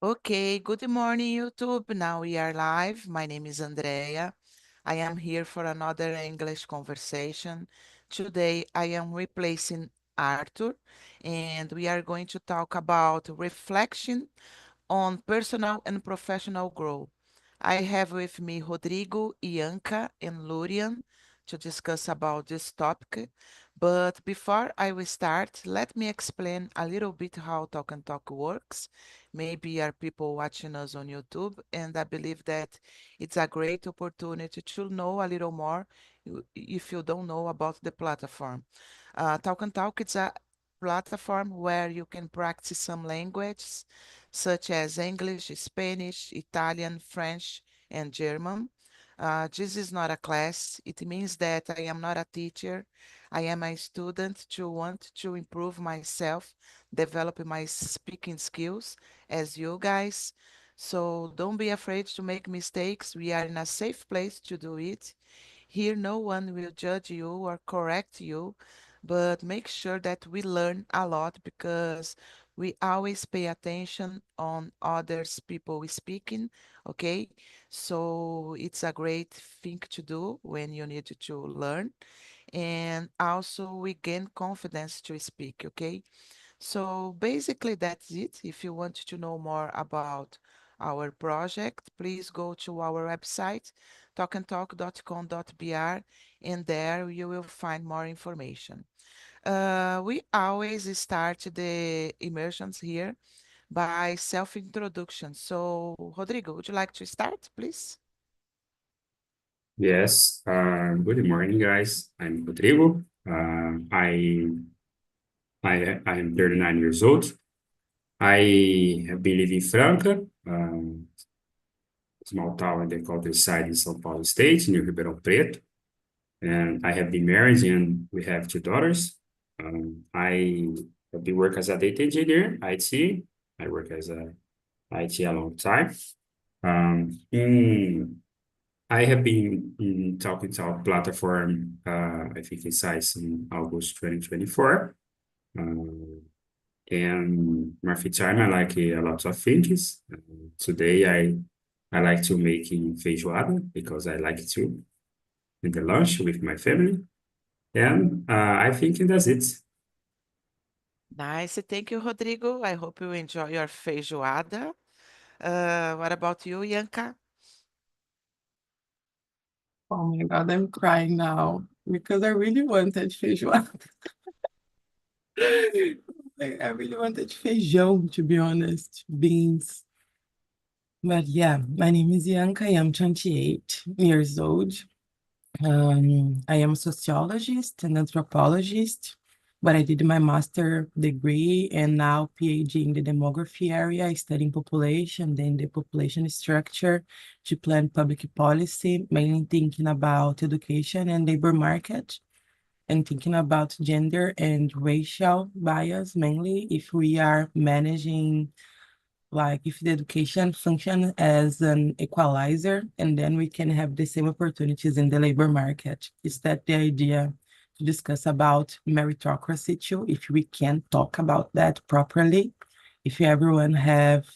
Okay, good morning, YouTube. Now we are live. My name is Andrea. I am here for another English conversation. Today I am replacing Arthur, and we are going to talk about reflection on personal and professional growth. I have with me Rodrigo, Ianca, and Lurian to discuss about this topic. But before I will start, let me explain a little bit how Talk and Talk works. Maybe are people watching us on YouTube, and I believe that it's a great opportunity to know a little more if you don't know about the platform. Talk and Talk is a platform where you can practice some languages such as English, Spanish, Italian, French, and German. This is not a class. It means that I am not a teacher. I am a student to want to improve myself, develop my speaking skills as you guys. So don't be afraid to make mistakes. We are in a safe place to do it. Here, no one will judge you or correct you, but make sure that we learn a lot because we always pay attention on others people speaking, okay? So it's a great thing to do when you need to learn. And also we gain confidence to speak, okay? So basically, that's it. If you want to know more about our project, please go to our website, talkandtalk.com.br, and there you will find more information. We always start the immersions here by self-introduction. So, Rodrigo, would you like to start, please? Yes, good morning, guys. I'm Rodrigo. I am 39 years old. I have been living in Franca, small town in the countryside in São Paulo State, near Ribeirão Preto. And I have been married and we have two daughters. I have been working as a data engineer, IT. I work as a IT a long time. In I have been in Talking Talk platform, I think it starts in August 2024. And my free time, I like a lot of things. Today, I like to make feijoada because I like to in the lunch with my family. And I think that's it. Nice. Thank you, Rodrigo. I hope you enjoy your feijoada. What about you, Yanka? Oh my God, I'm crying now because I really wanted feijoada. I really wanted feijão, to be honest, beans. But yeah, my name is Ianca. I am 28 years old. I am a sociologist and anthropologist, but I did my master degree and now PhD in the demography area, studying population, then the population structure to plan public policy, mainly thinking about education and labor market, and thinking about gender and racial bias, mainly if we are managing like if the education function as an equalizer, and then we can have the same opportunities in the labor market. Is that the idea to discuss about meritocracy too, if we can talk about that properly, if everyone have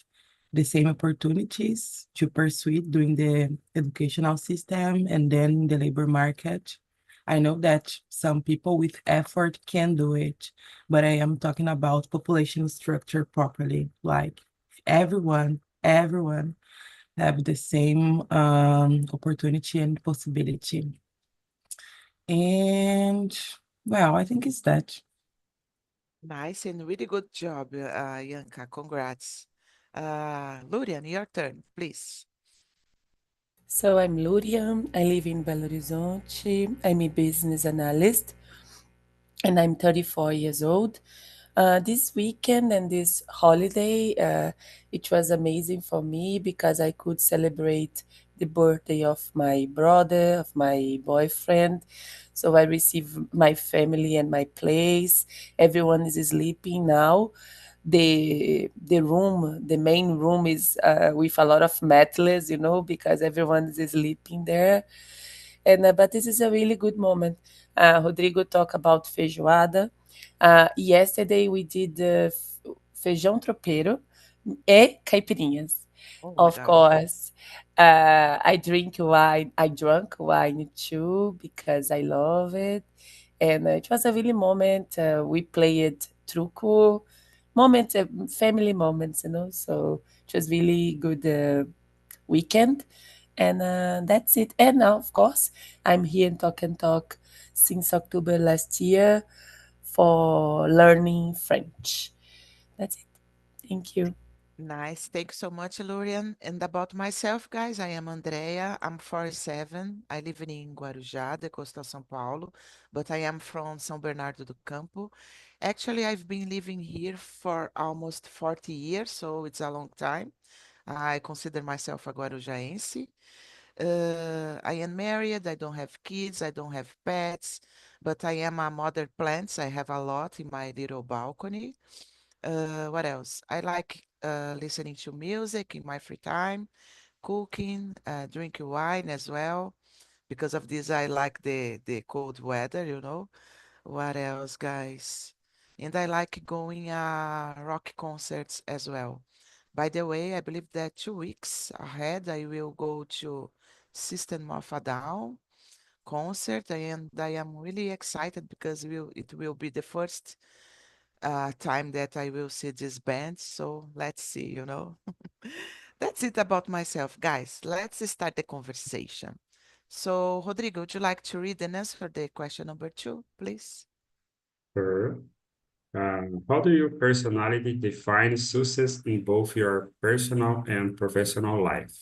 the same opportunities to pursue it during the educational system and then the labor market. I know that some people with effort can do it, but I am talking about population structure properly, like everyone have the same opportunity and possibility. And well, I think it's that. Nice and really good job, Yanka. Congrats. Lurian, your turn, please. So I'm Luria. I live in Belo Horizonte. I'm a business analyst and I'm 34 years old. This weekend and this holiday, it was amazing for me because I could celebrate the birthday of my brother, of my boyfriend. So I received my family and my place. Everyone is sleeping now. The main room is with a lot of matless, because everyone is sleeping there. And but this is a really good moment. Rodrigo talked about feijoada. Yesterday we did feijão tropeiro, e caipirinhas. Oh my Of God. course, I drink wine. I drank wine too because I love it, and it was a really moment. We played truco, moment, family moments, So it was really good weekend, and that's it. And now, of course, I'm here in Talk and Talk since October last year for learning French. That's it. Thank you. Nice. Thanks so much, Lurian. And about myself, guys, I am Andrea. I'm 47. I live in Guarujá, the coast of São Paulo, but I am from São Bernardo do Campo. Actually, I've been living here for almost 40 years, so it's a long time. I consider myself a Guarujaense. I am married. I don't have kids. I don't have pets, but I am a mother plants. I have a lot in my little balcony. What else? I like listening to music in my free time, cooking, drinking wine as well. Because of this, I like the cold weather. What else, guys? And I like going rock concerts as well. By the way, I believe that 2 weeks ahead, I will go to System of a Down concert, and I am really excited because it will be the first time that I will see this band. So let's see. That's it about myself, guys. Let's start the conversation. So, Rodrigo, would you like to read and answer the question number 2, please? Sure. How do your personality define success in both your personal and professional life?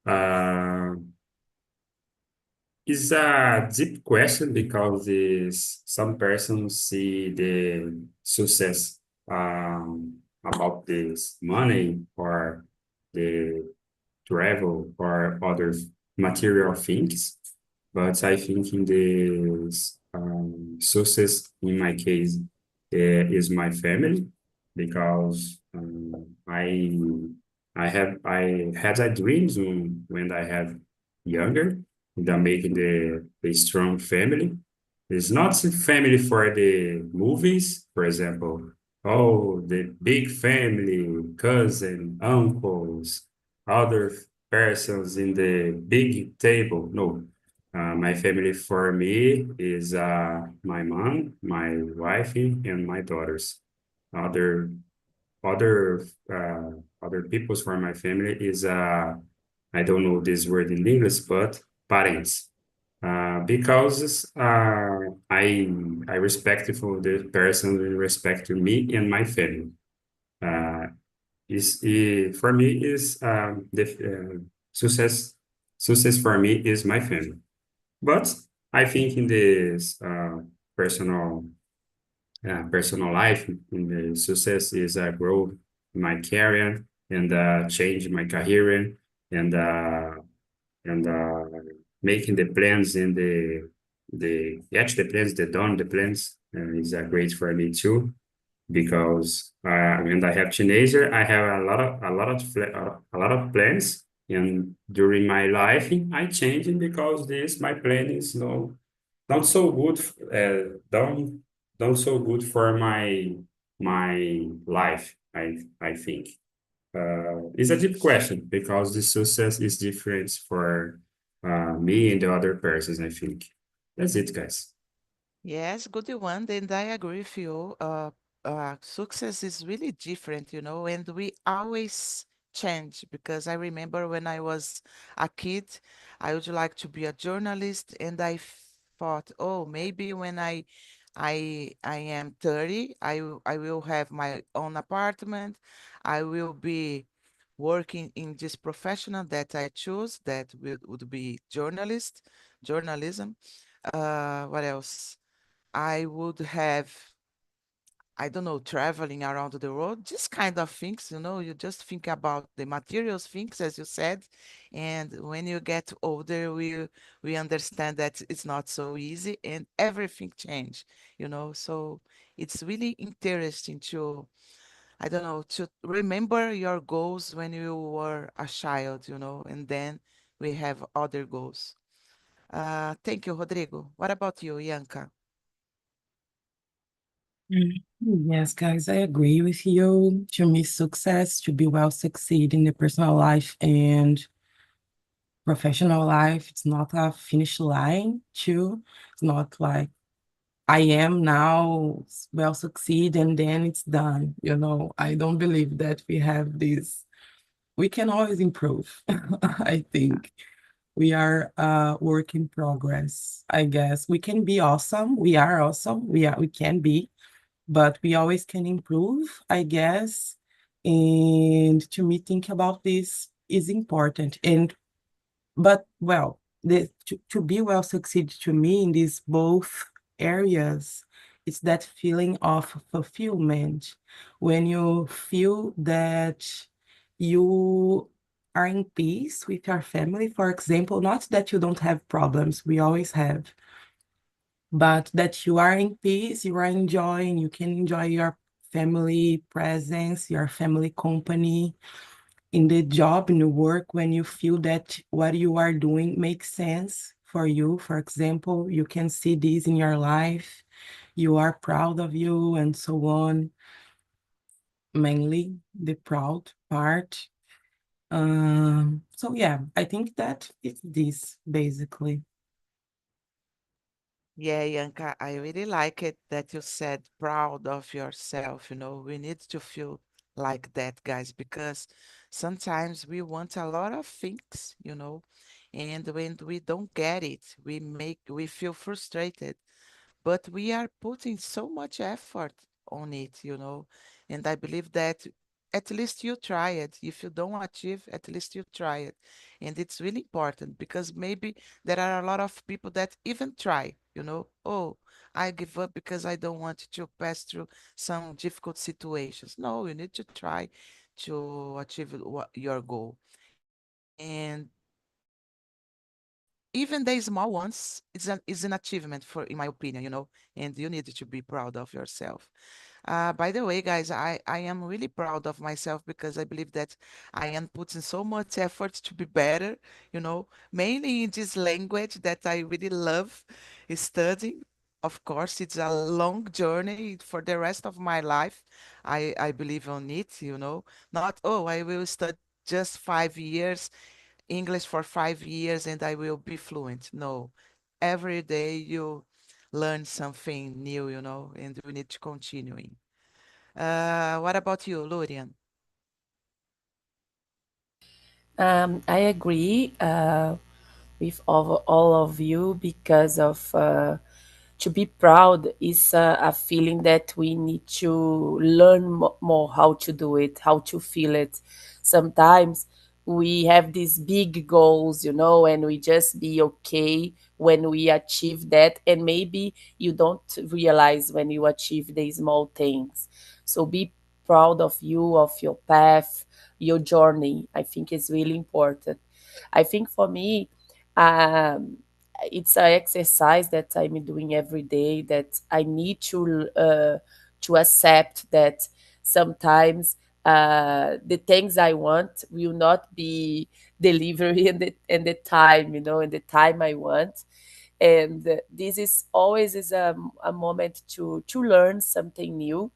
Uh, It's a deep question because some persons see the success about this money or the travel or other material things. But I think in this success, in my case, is my family because I had a dreams when I have younger, the making the strong family. It's not a family for the movies, for example. Oh, the big family, cousin, uncles, other persons in the big table. No, my family for me is my mom, my wife, and my daughters. Other other uh, other peoples for my family is I don't know this word in English, but parents. Because I respect for the person in respect to me and my family. Uh, for me is the success for me is my family. But I think in this personal personal life, in the success is grow my career and change my career and and making the plans and the catch the plans, the done the plans is great for me too because when I have teenager, I have a lot of plans, and during my life, I change it because this my plan is not so good, don't so good for my life. I think it's a deep question because the success is different for me and the other persons. I think that's it, guys. Yes, good one. And I agree with you. Success is really different, and we always change because I remember when I was a kid, I would like to be a journalist, and I thought, oh, maybe when I am 30, I will have my own apartment. I will be working in this professional that I choose, that would be journalism. What else? I would have, I don't know, traveling around the world, just kind of things. You just think about the materials things, as you said. And when you get older, we understand that it's not so easy and everything change. So it's really interesting to, I don't know, to remember your goals when you were a child, and then we have other goals. Thank you, Rodrigo. What about you, Yanka? Mm, Yes, guys, I agree with you. To me, success, to be well succeed in the personal life and professional life, it's not a finish line, too. It's not like I am now well succeed and then it's done. I don't believe that we have this. We can always improve. I think we are a work in progress. I guess we can be awesome. We are awesome. We can be, but we always can improve, I guess. And to me, think about this is important. But well, to be well succeed to me in these both areas, it's that feeling of fulfillment when you feel that you are in peace with your family, for example, not that you don't have problems, we always have, but that you are in peace, you are enjoying, you can enjoy your family presence, your family company in the job, in the work, when you feel that what you are doing makes sense for you. For example, you can see this in your life, you are proud of you, and so on. Mainly the proud part. So yeah, I think that it's this basically. Yeah, Yanka, I really like it that you said proud of yourself. We need to feel like that, guys, because sometimes we want a lot of things, and when we don't get it, we feel frustrated, but we are putting so much effort on it. And I believe that at least you try it. If you don't achieve, at least you try it. And it's really important because maybe there are a lot of people that even try. Oh, I give up because I don't want to pass through some difficult situations. No, you need to try to achieve your goal. And even the small ones is an achievement in my opinion, and you need to be proud of yourself. By the way, guys, I am really proud of myself because I believe that I am putting so much effort to be better, mainly in this language that I really love studying. Of course, it's a long journey for the rest of my life. I believe on it. Not, oh, I will study just 5 years English for 5 years and I will be fluent. No, every day you learn something new, and we need to continuing. What about you, Lurian? I agree with all of you because of to be proud is a feeling that we need to learn more how to do it, how to feel it. Sometimes we have these big goals, and we just be okay when we achieve that, and maybe you don't realize when you achieve the small things. So be proud of you, of your path, your journey. I think is really important. I think for me, um, it's an exercise that I'm doing every day, that I need to accept that sometimes the things I want will not be delivery in the time, in the time I want. And this is always is a moment to learn something new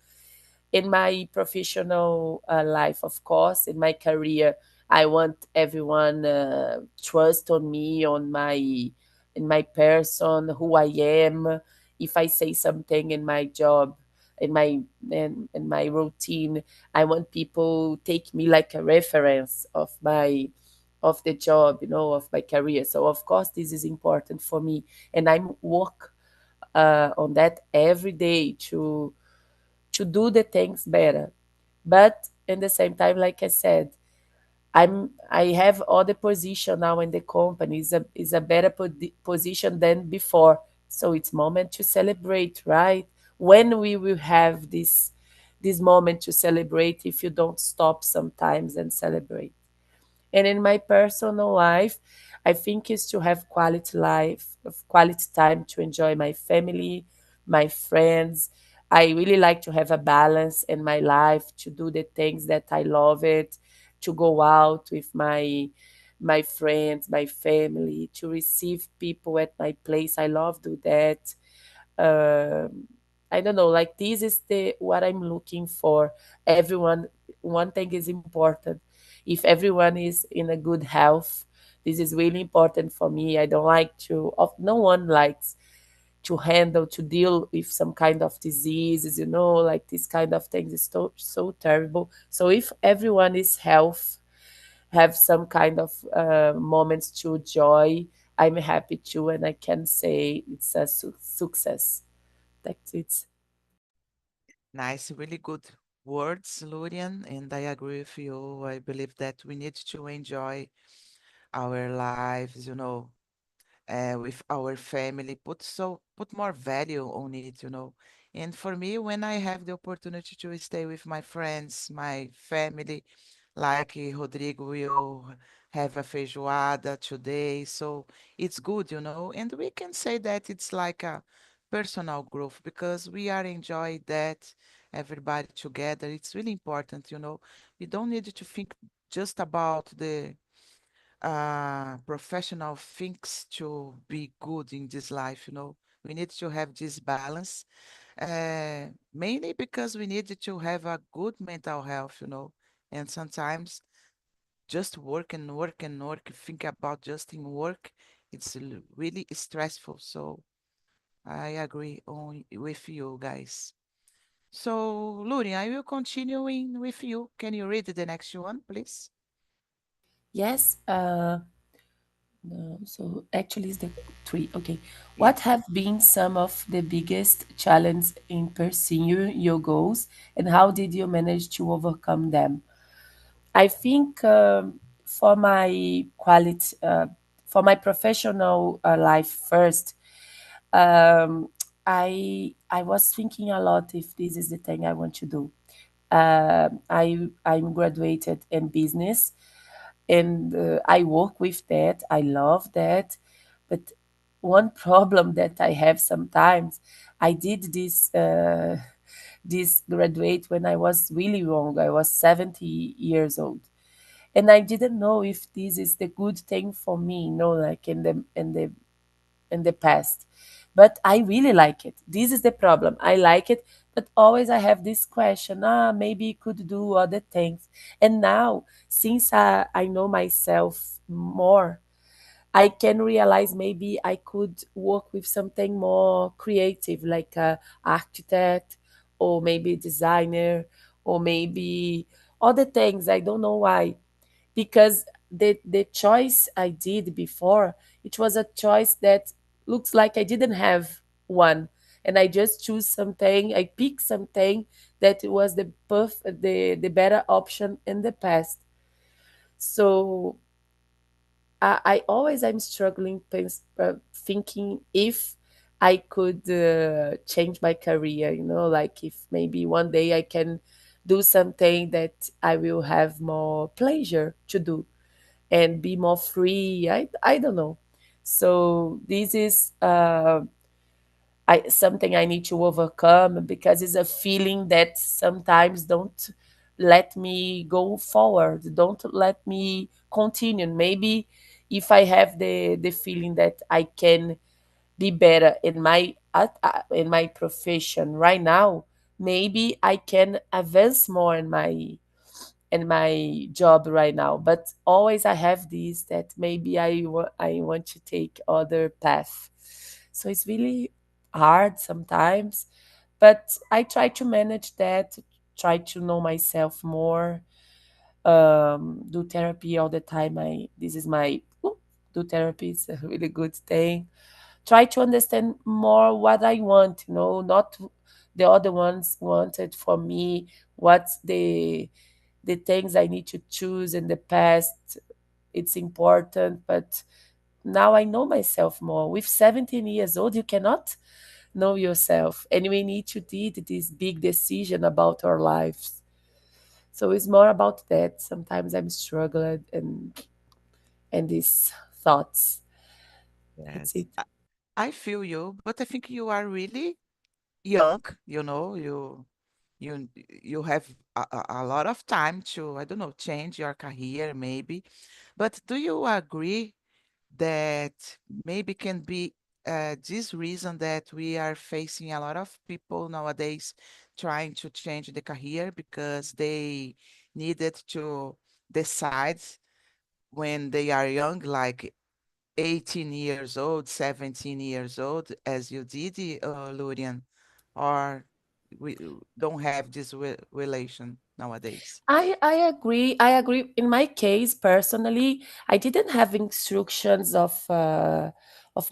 in my professional life, of course, in my career. I want everyone trust on me, on my in my person, who I am. If I say something in my job, in my routine, I want people take me like a reference of the job, of my career. So of course this is important for me, and I work on that every day to do the things better. But in the same time, like I said, I have other position now in the company. Is a better position than before. So it's moment to celebrate, right? When we will have this moment to celebrate if you don't stop sometimes and celebrate. And in my personal life, I think is to have quality life, of quality time to enjoy my family, my friends. I really like to have a balance in my life, to do the things that I love it, to go out with my friends, my family, to receive people at my place. I love do that. Um, I don't know, like this is the what I'm looking for. Everyone, one thing is important. If everyone is in a good health, this is really important for me. I don't like to, of no one likes to handle, to deal with some kind of diseases, like this kind of things is so terrible. So if everyone is health, have some kind of moments to joy, I'm happy too, and I can say it's a success. That's it. Nice, really good words, Lurian, and I agree with you. I believe that we need to enjoy our lives, with our family, put more value on it. And for me, when I have the opportunity to stay with my friends, my family, like Rodrigo will have a feijoada today, so it's good. And we can say that it's like a personal growth because we are enjoying that everybody together. It's really important. We don't need to think just about the professional things to be good in this life. We need to have this balance, mainly because we need to have a good mental health. And sometimes just work and work and work, think about just in work, it's really stressful. So I agree with you guys. So, Luri, I will continuing with you. Can you read the next one, please? Yes. No, so actually it's the three. Okay. What Yes. have been some of the biggest challenges in pursuing your goals, and how did you manage to overcome them? I think for my quality, for my professional life first, um, I was thinking a lot if this is the thing I want to do. I'm graduated in business, and I work with that. I love that, but one problem that I have sometimes, I did this graduate when I was really young. I was 70 years old, and I didn't know if this is the good thing for me, like in the past. But I really like it. This is the problem. I like it, but always I have this question, maybe you could do other things. And now, since I know myself more, I can realize maybe I could work with something more creative, like a architect, or maybe designer, or maybe other things. I don't know why, because the choice I did before, it was a choice that looks like I didn't have one, and I just choose something. I pick something that was the better option in the past. So I always I'm struggling thinking if I could change my career, like if maybe one day I can do something that I will have more pleasure to do and be more free. I don't know. So this is something I need to overcome because it's a feeling that sometimes don't let me go forward, don't let me continue. Maybe if I have the feeling that I can be better in my profession right now, maybe I can advance more in my job right now. But always I have this that maybe I want to take other path. So it's really hard sometimes, but I try to manage that, try to know myself more, do therapy all the time. I this is my do therapy is a really good thing. Try to understand more what I want, not the other ones wanted for me, what's the things I need to choose in the past. It's important, but now I know myself more. With 17 years old, you cannot know yourself, and we need to did this big decision about our lives. So it's more about that. Sometimes I'm struggling and these thoughts. That's Yes. it. I feel you, but I think you are really young. You have a lot of time to, I don't know, change your career maybe. But do you agree that maybe can be this reason that we are facing a lot of people nowadays trying to change the career because they needed to decide when they are young, like 18 years old, 17 years old, as you did, Lurian, or we don't have this relation nowadays? I agree. I agree. In my case, personally, I didn't have instructions of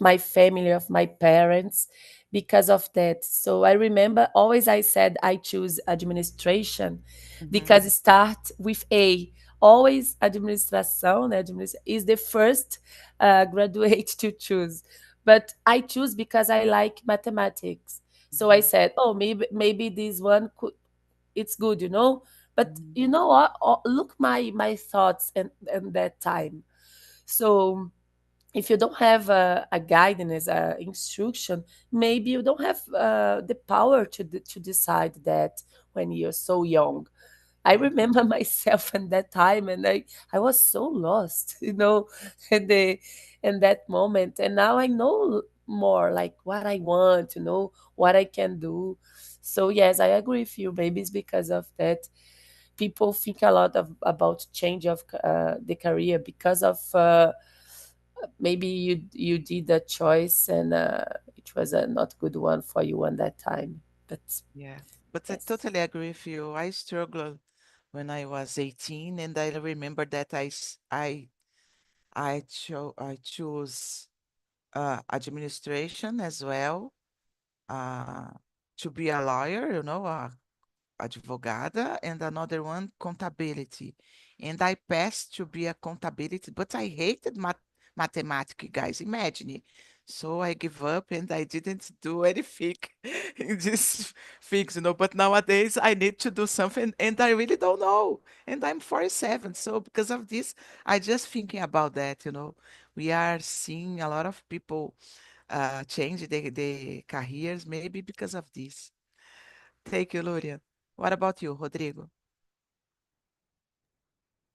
my family, of my parents, because of that. So I remember always I said I choose administration Mhm. because it start with A. Always administração, né? Is the first graduate to choose. But I choose because I like mathematics. So I Mhm. said, oh, maybe this one could, it's good, you know. But Mhm. you know what? Look my thoughts and that time. So if you don't have a guidance, a instruction, maybe you don't have the power to decide that when you're so young. I Yeah. remember myself in that time, and I was so lost, you know, in the in that moment. And now I know more, like what I want, you know, what I can do. So yes, I agree with you. Maybe it's because of that people think a lot about change of the career because of maybe you did a choice and it was a not good one for you at that time. But Yeah. But I yes. totally agree with you. I struggled when I was 18, and I remember that I chose administration as well, uh, to be a lawyer, advogada, and another one, contability. And I passed to be a contability, but I hated mathematics, guys. Imagine. So I give up and I didn't do anything in these things. But nowadays I need to do something and I really don't know. And I'm 47. So because of this, I just thinking about that. We are seeing a lot of people change the careers, maybe because of this. Thank you, Luria. What about you, Rodrigo?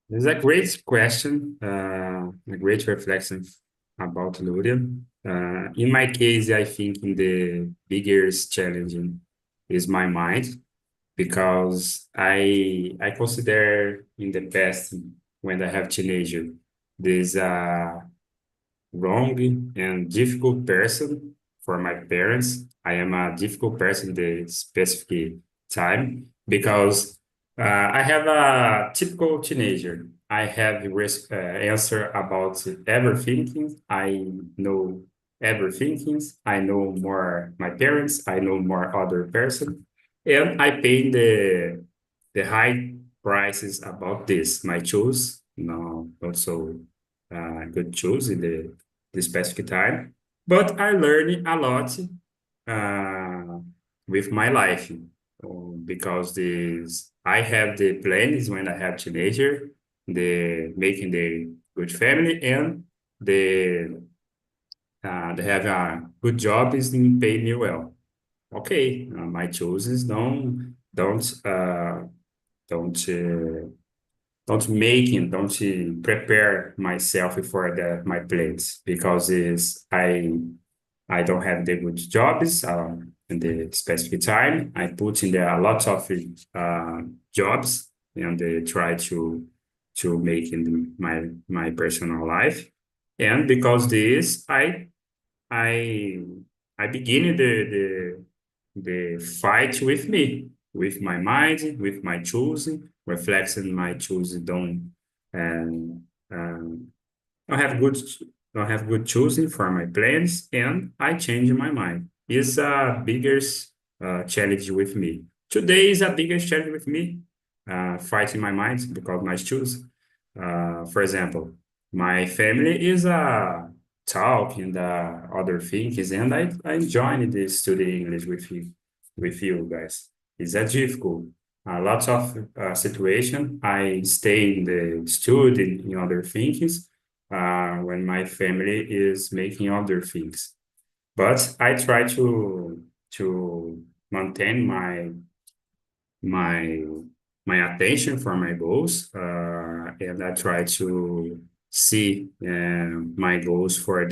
This is a great question, a great reflection about Lurian. In my case, I think the biggest challenge is my mind because I consider in the past when I have teenager this wrong and difficult person for my parents. I am a difficult person the specific time because I have a typical teenager. I have answer about everything. I know everything. I know more my parents. I know more other person, and I pay the high prices about this. My choice, no, also good choice in the specific time. But I learned a lot uh, with my life because this I have the plans when I have teenager, the making the good family and the they have a good job is in pay me well. Okay, my choices don't making, don't prepare myself for my plans because is I don't have the good jobs in the specific time. I put in there a lot of jobs and they try to make in my personal life. And because this, I I begin the fight with me, with my mind, with my choosing, reflecting my choosing and um, don't have good don't have good choosing for my plans, and I change my mind. Is a biggest challenge with me. Today is a biggest challenge with me, fighting my mind because my choose. For example, my family is a talk and other things, and I enjoy this study English with you guys. It's a difficult. Lots of situation. I stay in the study in other things when my family is making other things. But I try to maintain my my attention for my goals, and I try to see my goals for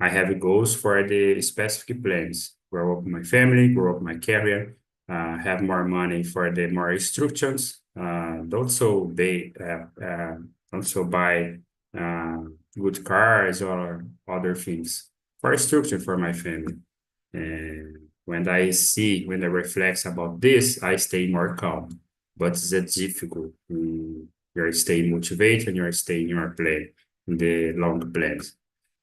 I have goals for the specific plans, grow up my family, grow up my career, have more money for the more instructions, also buy uh, good cars or other things for instruction for my family. And when I reflect about this, I stay more calm. But it's a difficult. You're staying motivated and you're staying in your plan, in the long plans.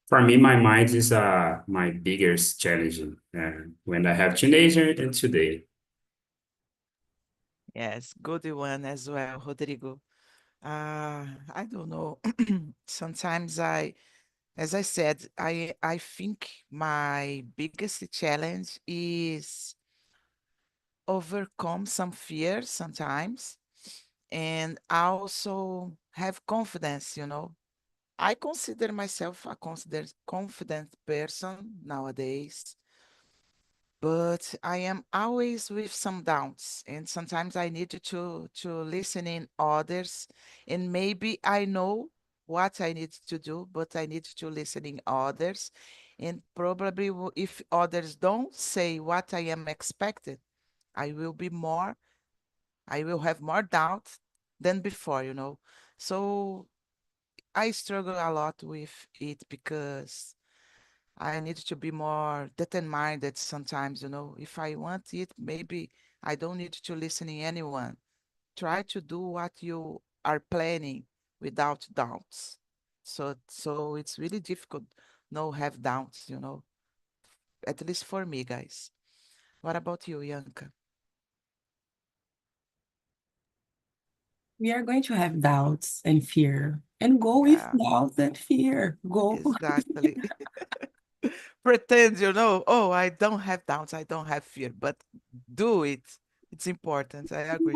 For me, my mind is my biggest challenge when I have teenager and today. Yes, good one as well, Rodrigo. I don't know. Sometimes as I said, I think my biggest challenge is overcome some fears sometimes and also have confidence, you know. I consider myself a consider confident person nowadays, but I am always with some doubts, and sometimes I need to listen in others, and maybe I know what I need to do, but I need to listen in others, and probably if others don't say what I am expected, I will be more, I will have more doubt than before, you know. So I struggle a lot with it because I need to be more determined sometimes, you know. If I want it, maybe I don't need to listen to anyone. Try to do what you are planning without doubts. So it's really difficult no have doubts, you know. At least for me, guys. What about you, Yanka? We are going to have doubts and fear, and go with Yeah, doubts and fear. Go. exactly. Pretend, you know, oh, I don't have doubts, I don't have fear, but do it. It's important. I agree.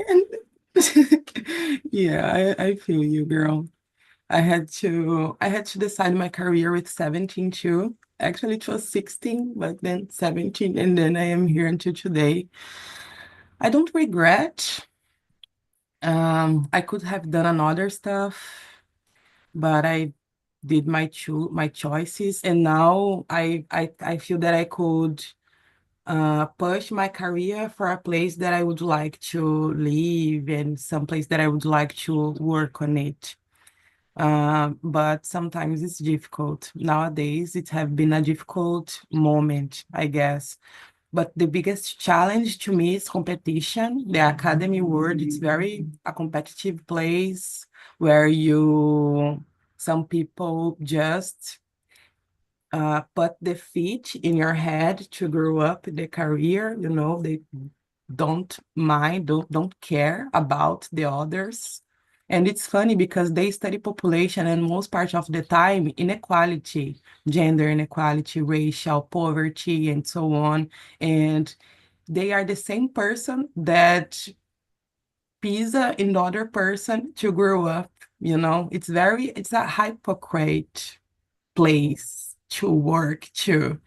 And yeah, I feel you, girl. I had to decide my career with 17 too. Actually, it was 16, but then 17, and then I am here until today. I don't regret. I could have done another stuff, but I did my choices, and now I feel that I could push my career for a place that I would like to live and some place that I would like to work on it. But sometimes it's difficult. Nowadays, it have been a difficult moment, I guess. But the biggest challenge to me is competition. The academy world, it's very a competitive place where some people just put the feet in your head to grow up in the career, you know, they don't mind, don't care about the others. And it's funny because they study population and most part of the time inequality, gender inequality, racial poverty, and so on. And they are the same person that pizza in the other person to grow up, you know. It's a hypocrite place to work to.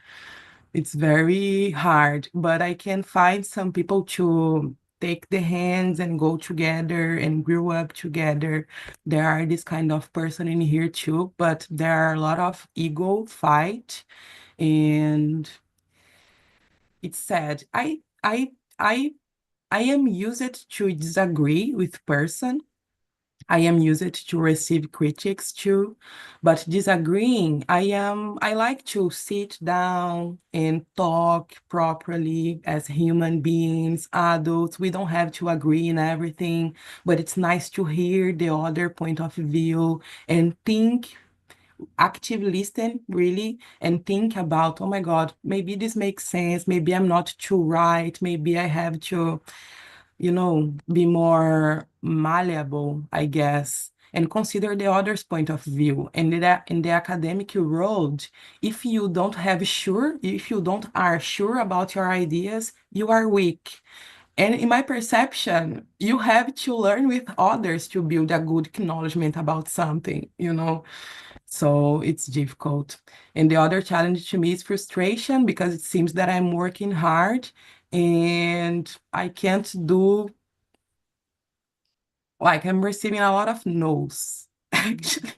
It's very hard, but I can find some people to take the hands and go together and grow up together. There are this kind of person in here too, but there are a lot of ego fight, and it's sad. I am used to disagree with person. I am used to receive critics too, but disagreeing, I like to sit down and talk properly as human beings, adults. We don't have to agree in everything, but it's nice to hear the other point of view and think, active listen really, and think about, oh my God, maybe this makes sense. Maybe I'm not too right. Maybe I have to be more malleable, I guess, and consider the other's point of view. And in the academic world, if you don't are sure about your ideas, you are weak. And in my perception, you have to learn with others to build a good acknowledgement about something, you know? So it's difficult. And the other challenge to me is frustration because it seems that I'm working hard and I can't do, like, I'm receiving a lot of no's actually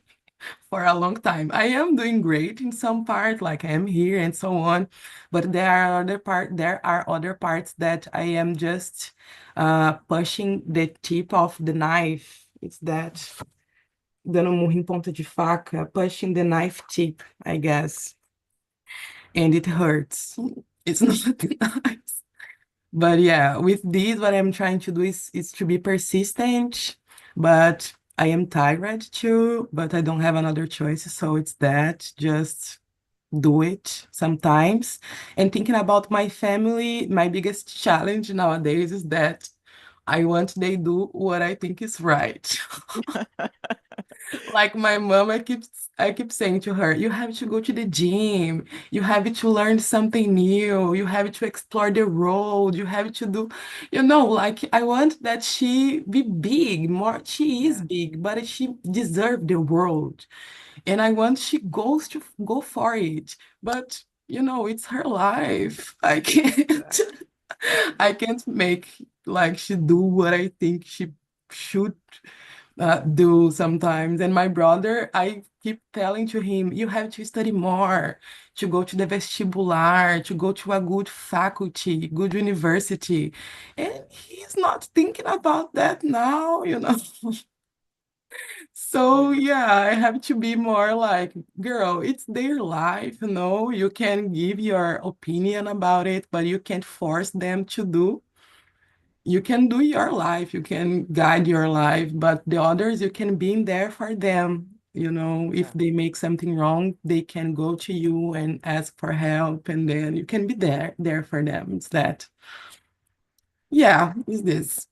for a long time. I am doing great in some part, like I am here and so on, but there are other parts that I am just pushing the tip of the knife. It's that dando um murro em ponta de faca, pushing the knife tip, I guess, and it hurts. It's not nice. But yeah, with this, what I'm trying to do is to be persistent, but I am tired too, but I don't have another choice. So it's that, just do it sometimes. And thinking about my family, my biggest challenge nowadays is that I want they do what I think is right. Like my mom, I keep saying to her, you have to go to the gym, you have to learn something new, you have to explore the road, you have to do, like I want that she be big, more she is Yeah, big, but she deserve the world. And I want she goes to go for it. But it's her life. I can't exactly. I can't make like she do what I think she should do sometimes. And my brother, I keep telling to him, you have to study more, to go to the vestibular, to go to a good faculty, good university. And he's not thinking about that now. So Yeah, yeah, I have to be more like, girl, it's their life. You can give your opinion about it, but you can't force them to do. You can do your life, you can guide your life, but the others, you can be in there for them. If yeah. they make something wrong, they can go to you and ask for help, and then you can be there for them. It's that. Yeah, it's this.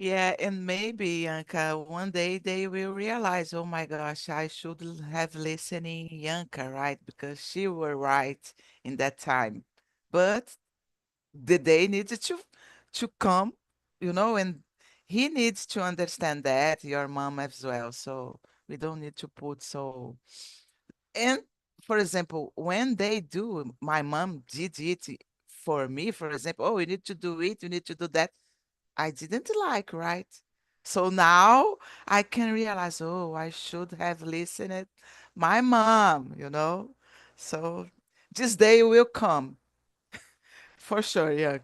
Yeah, and maybe, Yanka, one day they will realize, oh my gosh, I should have listening Yanka, right? Because she were right in that time. But the day needed to come, and he needs to understand that, your mom as well. So we don't need to put so. And for example, when they do, my mom did it for me, for example, oh, you need to do it, you need to do that. I didn't like, right? So now I can realize, oh, I should have listened my mom. So this day will come for sure, yeah.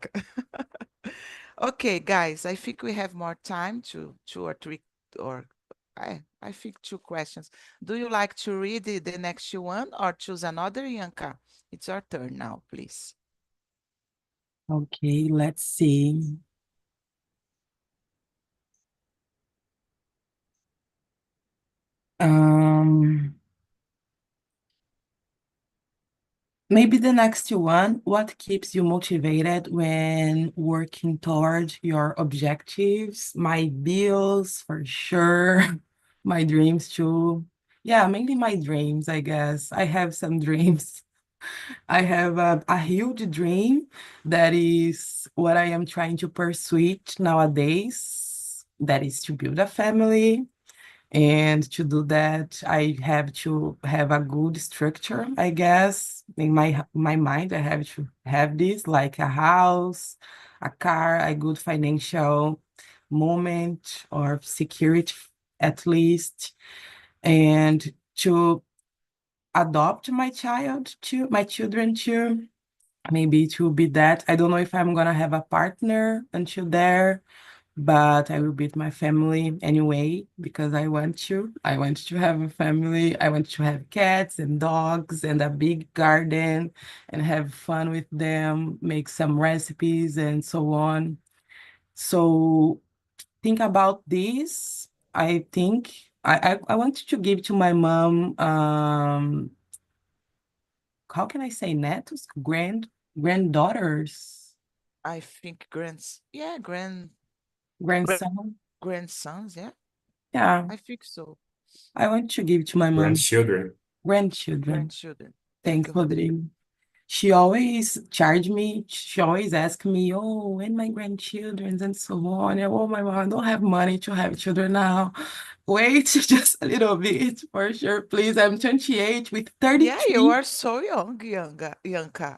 Okay, guys, I think we have more time to two or three, or I think two questions. Do you like to read the next one or choose another, Yanka? It's your turn now, please. Okay, let's see. Um, Maybe the next one, what keeps you motivated when working toward your objectives? My bills, for sure. My dreams too. Yeah, mainly my dreams, I guess. I have some dreams. I have a huge dream that is what I am trying to pursue nowadays. That is to build a family. And to do that, I have to have a good structure, I guess. In my mind, I have to have this, like a house, a car, a good financial moment or security at least, and to adopt my children too. Maybe to be that. I don't know if I'm gonna have a partner until there, but I will be with my family anyway because I want to. I want to have a family. I want to have cats and dogs and a big garden and have fun with them, make some recipes and so on. So think about this. I think I want to give to my mom how can I say netos? Granddaughters, I think yeah, grand grandson. grandsons, yeah. Yeah, I think so. I want to give to my mom Grandchildren. grandchildren. Grandchildren. Thank Thanks, you, Rodrigo. Rodrigo. She always charge me. She always ask me, "Oh, when my grandchildren and so on." And, oh, my mom, I don't have money to have children now. Wait, just a little bit for sure, please. I'm 28 with Yeah, you 33. are so young, Yanka.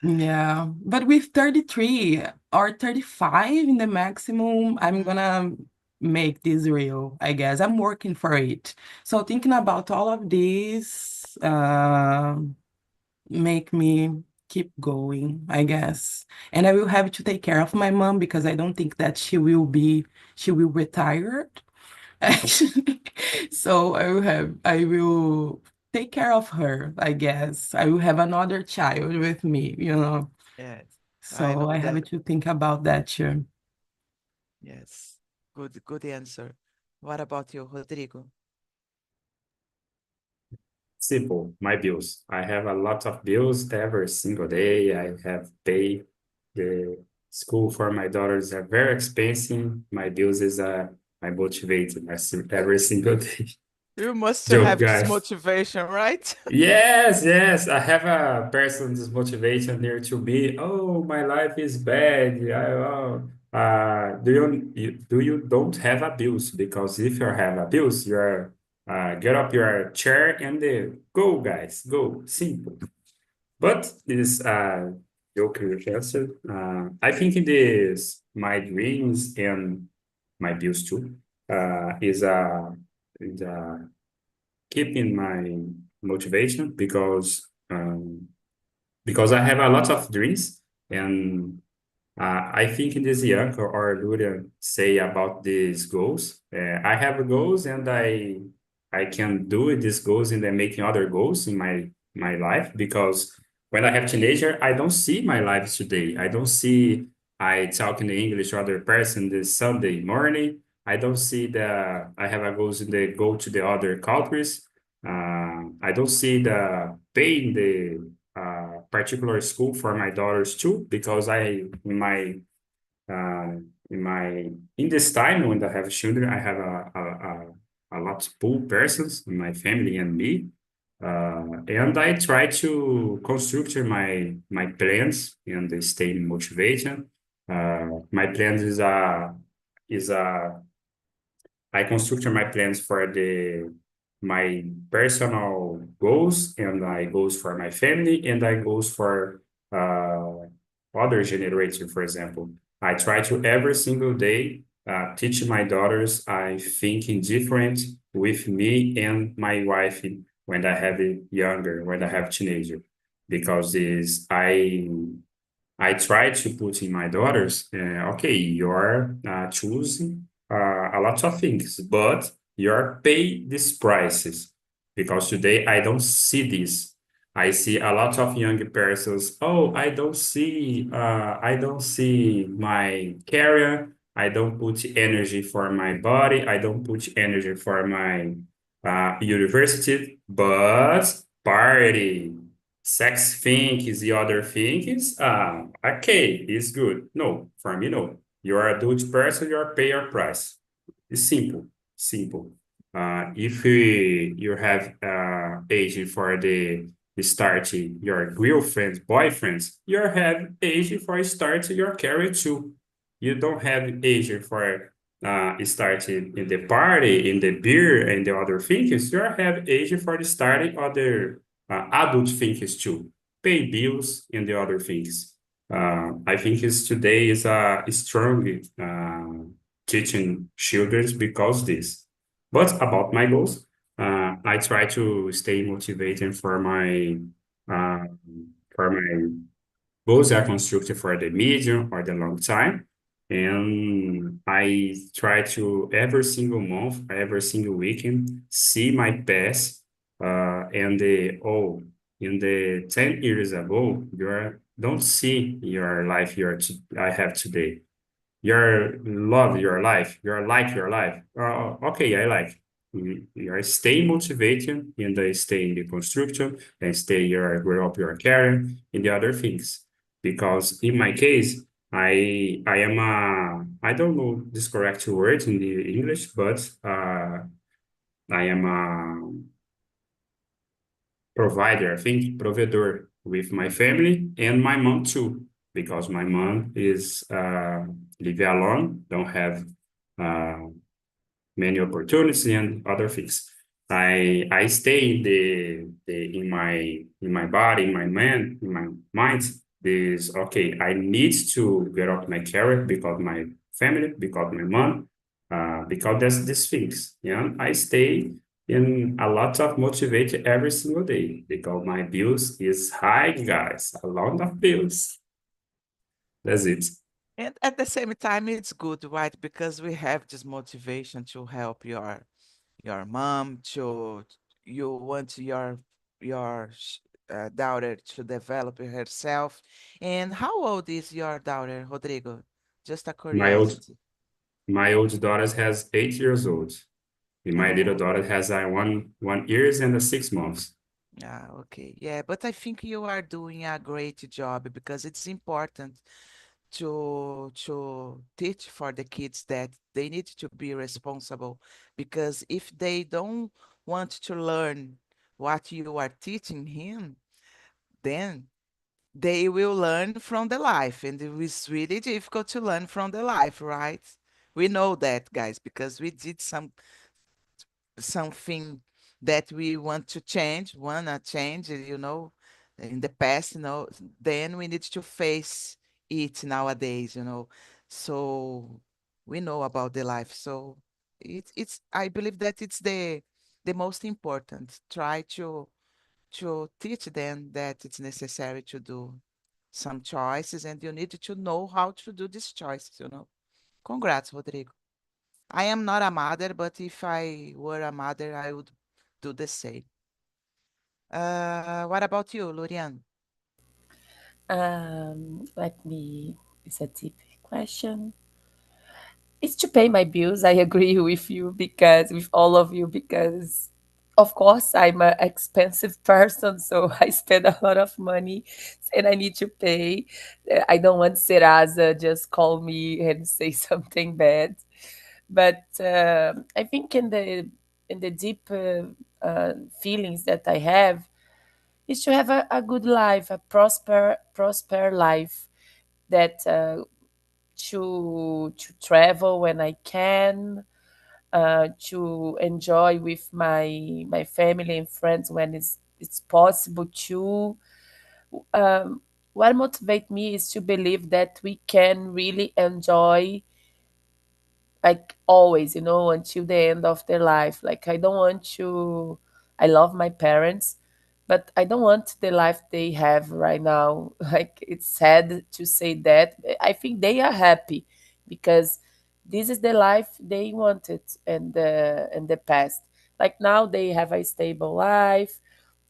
Yeah, but with 33 or 35 in the maximum, I'm Mhm. gonna make this real, I guess. I'm working for it. So thinking about all of this make me keep going, I guess. And I will have to take care of my mom because I don't think that she will retire. So I will take care of her, I guess. I will have another child with me, you know. Yes, I So know I have that. to think about that too. Yes, good answer. What about you, Rodrigo? Simple, my bills. I have a lot of bills every single day. I have paid the school for my daughters are very expensive. My bills is my motivator every single day. You must Joke, have this guys. motivation, right? Yes, yes. I have a person this motivation there to be. Oh, my life is bad. Do you don't have abuse? Because if you have abuse, you're get up your chair and go, guys, go. Simple. But this joke answer. I think it is my dreams and my bills too. Is keeping my motivation because I have a lot of dreams and I think this young or Luria say about these goals. I have goals and I can do these goals and then making other goals in my life because when I have teenager, I don't see my life today. I don't see I talk in English to other person this Sunday morning. I don't see the I have a goals in the go to the other countries. I don't see the paying the particular school for my daughters too, because uh, in this time when I have children, I have a lot of poor persons in my family and me, and I try to construct my plans and stay motivation. My plans is a I construct my plans for the my personal goals and my goals for my family and I goals for uh, other generation, for example. I try to every single day teach my daughters I thinking different with me and my wife when I have a younger, when I have teenager, because is I try to put in my daughters, okay, you're choosing a lot of things, but you're pay these prices because today I don't see this. I see a lot of young persons. Oh, I don't see my career. I don't put energy for my body. I don't put energy for my university, but party sex things, the other things, okay, it's good. No, for me, no. You're an adult person, you're pay your price. It's simple, simple. If you have age for the start your girlfriends, boyfriends, you have age for start your career too. You don't have age for starting in the party, in the beer, and the other things. You have age for the starting other adult things too, pay bills and the other things. I think today is a strong teaching children because this. But about my goals, I try to stay motivated uh, for my goals are constructed for the medium or the long time. And I try to every single month, every single weekend, see my best. And in the 10 years ago, don't see your life I have today. You're love your life. You're like your life. Okay, I like. You're stay motivated and they stay in the construction and stay your grow up your career in the other things. Because in my case, I am a I don't know this correct word in the English, but I am a provider, I think, provider with my family and my mom too, because my mom is live alone, don't have uh, many opportunities and other things. I stay in my body, in my mind. This okay. I need to get up my career because my family, because my mom, because that's this things. Yeah, I stay in a lot of motivate every single day because my bills is high, guys. A lot of bills. That's it. And at the same time, it's good, right? Because we have this motivation to help your mom, to you want your daughter to develop herself. And how old is your daughter, Rodrigo? Just a My old curiosity. my old daughter has 8 years old. And my little Oh, daughter has 1 years and 6 months. yeah, okay. Yeah, but I think you are doing a great job because it's important to teach for the kids that they need to be responsible because if they don't want to learn what you are teaching him, then they will learn from the life, and it is really difficult to learn from the life, right? We know that, guys, because we did something that we want to change, wanna change, in the past, then we need to face it nowadays, So we know about the life. So it's I believe that it's the most important. Try to teach them that it's necessary to do some choices and you need to know how to do these choices. Congrats, Rodrigo. I am not a mother, but if I were a mother, I would do the same. What about you, Lurian? Let me, it's a deep question. It's to pay my bills. I agree with you because with all of you because of course I'm an expensive person, so I spend a lot of money and I need to pay. I don't want Serasa just call me and say something bad. But I think in the deep feelings that I have is to have a good life, a prosper life that to travel when I can, to enjoy with my family and friends when it's possible to. Um, what motivates me is to believe that we can really enjoy like always, until the end of their life. Like I don't want to. I love my parents, but I don't want the life they have right now. Like it's sad to say that. I think they are happy because this is the life they wanted and the past. Like now they have a stable life,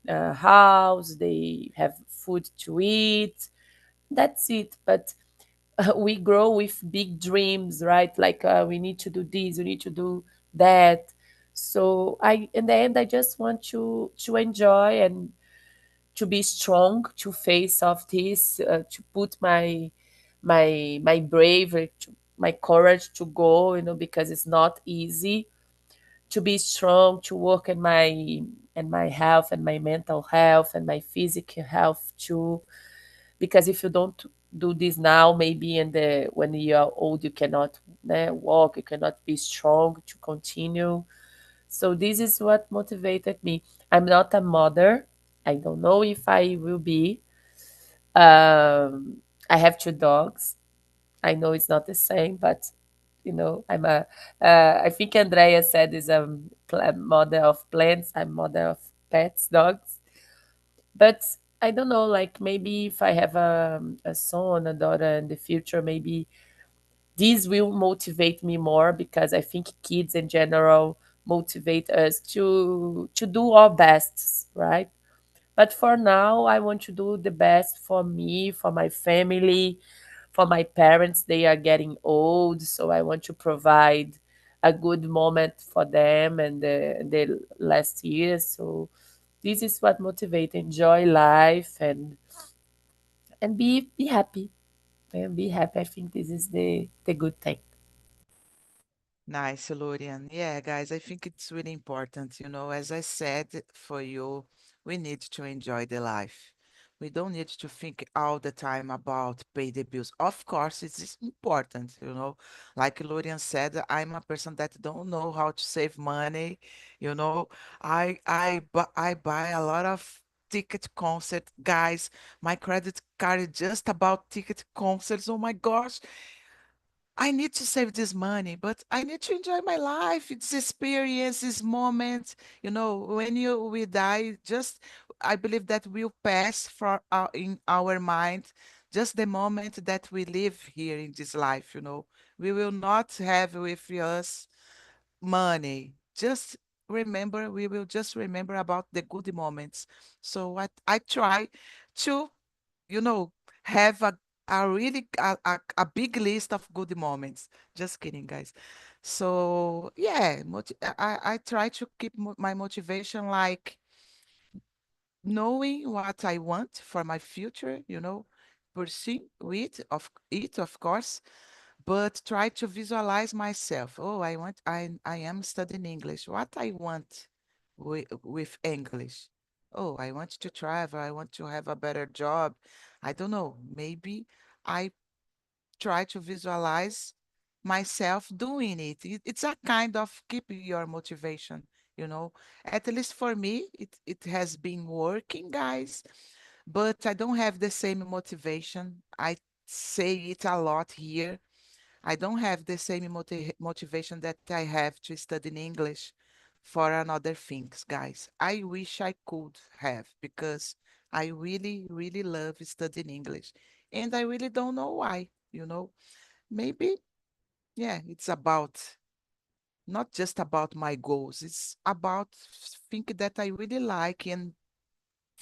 a house, they have food to eat. That's it. But we grow with big dreams, right? Like we need to do this, we need to do that. So in the end, I just want to enjoy and to be strong to face of this, to put my bravery, my courage to go, because it's not easy to be strong, to work in my health and my mental health and my physical health too, because if you don't do this now, maybe when you are old you cannot walk, you cannot be strong to continue. So this is what motivated me. I'm not a mother. I don't know if I will be. I have two dogs. I know it's not the same, but I'm a. I think Andrea said is a mother of plants. I'm mother of pets, dogs. But I don't know, like maybe if I have a son, a daughter in the future, maybe this will motivate me more because I think kids in general motivate us to do our best, right? But for now, I want to do the best for me, for my family, for my parents. They are getting old, so I want to provide a good moment for them and the last years. So this is what motivates. Enjoy life and be happy. And be happy. I think this is the good thing. Nice, Lurian. Yeah, guys, I think it's really important. As I said, for you, we need to enjoy the life. We don't need to think all the time about pay the bills. Of course, it is important. Like Lurian said, I'm a person that don't know how to save money. You know, I buy a lot of ticket concert, guys. My credit card is just about ticket concerts. Oh my gosh, I need to save this money, but I need to enjoy my life. It's experience, this moment. You know, when you we die, just I believe that will pass for our, in our mind, just the moment that we live here in this life. You know, we will not have with us money. Just remember, we will just remember about the good moments. So what I try to, you know, have a really a big list of good moments. Just kidding, guys. So yeah, I try to keep my motivation like knowing what I want for my future, you know, pursue it, of course, but try to visualize myself. Oh, I am studying English. What I want with English? Oh, I want to travel. I want to have a better job. I don't know. Maybe I try to visualize myself doing it. It's a kind of keeping your motivation, you know. At least for me, it has been working, guys, but I don't have the same motivation. I say it a lot here. I don't have the same motivation that I have to study in English for another things, guys. I wish I could have because I really, really love studying English. And I really don't know why, you know. Maybe, yeah, it's about not just about my goals. It's about think that I really like. And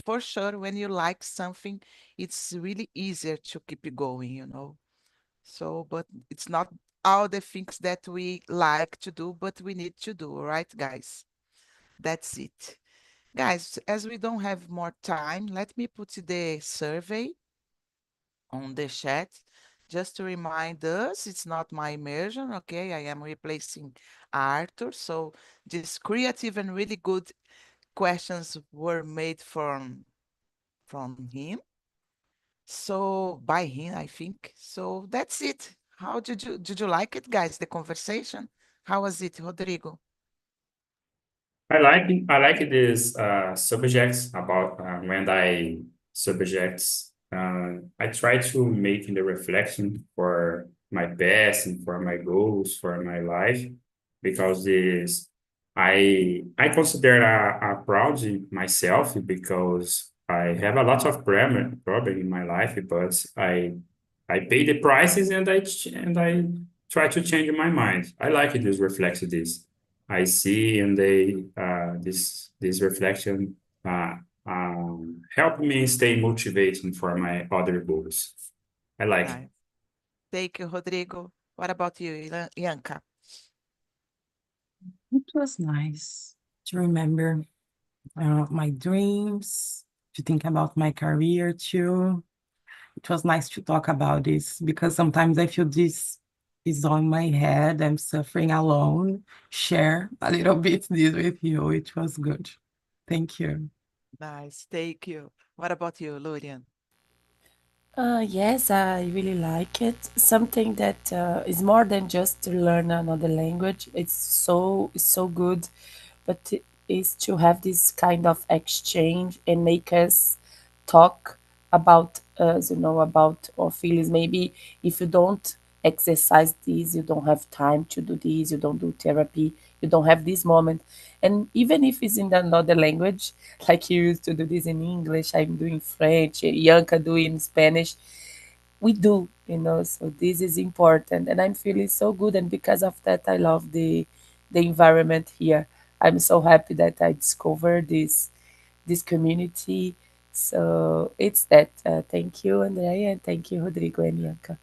for sure, when you like something, it's really easier to keep it going, you know. So, but it's not all the things that we like to do, but we need to do, right, guys? That's it. Guys, as we don't have more time, let me put the survey on the chat just to remind us it's not my immersion, okay? I am replacing Arthur. So these creative and really good questions were made from him. So by him, I think. So that's it. How did you like it, guys? The conversation? How was it, Rodrigo? I like this subjects about when I subjects. I try to make the reflection for my past and for my goals for my life because this I consider a proud in myself because I have a lot of problem in my life, but I pay the prices and I try to change my mind. I like this reflection this. I see and they this reflection uh, help me stay motivated for my other goals. I like it. Nice. Thank you, Rodrigo. What about you, Ianca? It was nice to remember my dreams, to think about my career too. It was nice to talk about this because sometimes I feel this is on my head. I'm suffering alone. Share a little bit this with you. It was good. Thank you. Nice. Thank you. What about you, Lurian? Yes, I really like it. Something that is more than just to learn another language. It's so good, but it is to have this kind of exchange and make us talk about us, about our feelings. Maybe if you don't exercise this, you don't have time to do this, you don't do therapy, you don't have this moment. And even if it's in another language, like you used to do this in English, I'm doing French, Yanka doing Spanish, we do, so this is important. And I'm feeling so good. And because of that, I love the environment here. I'm so happy that I discovered this community. So it's that. Thank you, Andrea, and thank you, Rodrigo and Yanka.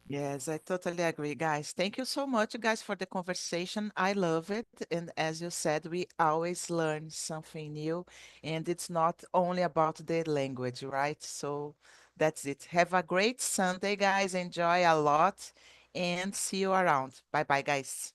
Yes, I totally agree, guys. Thank you so much, guys, for the conversation. I love it. And as you said, we always learn something new. And it's not only about the language, right? So that's it. Have a great Sunday, guys. Enjoy a lot and see you around. Bye bye, guys.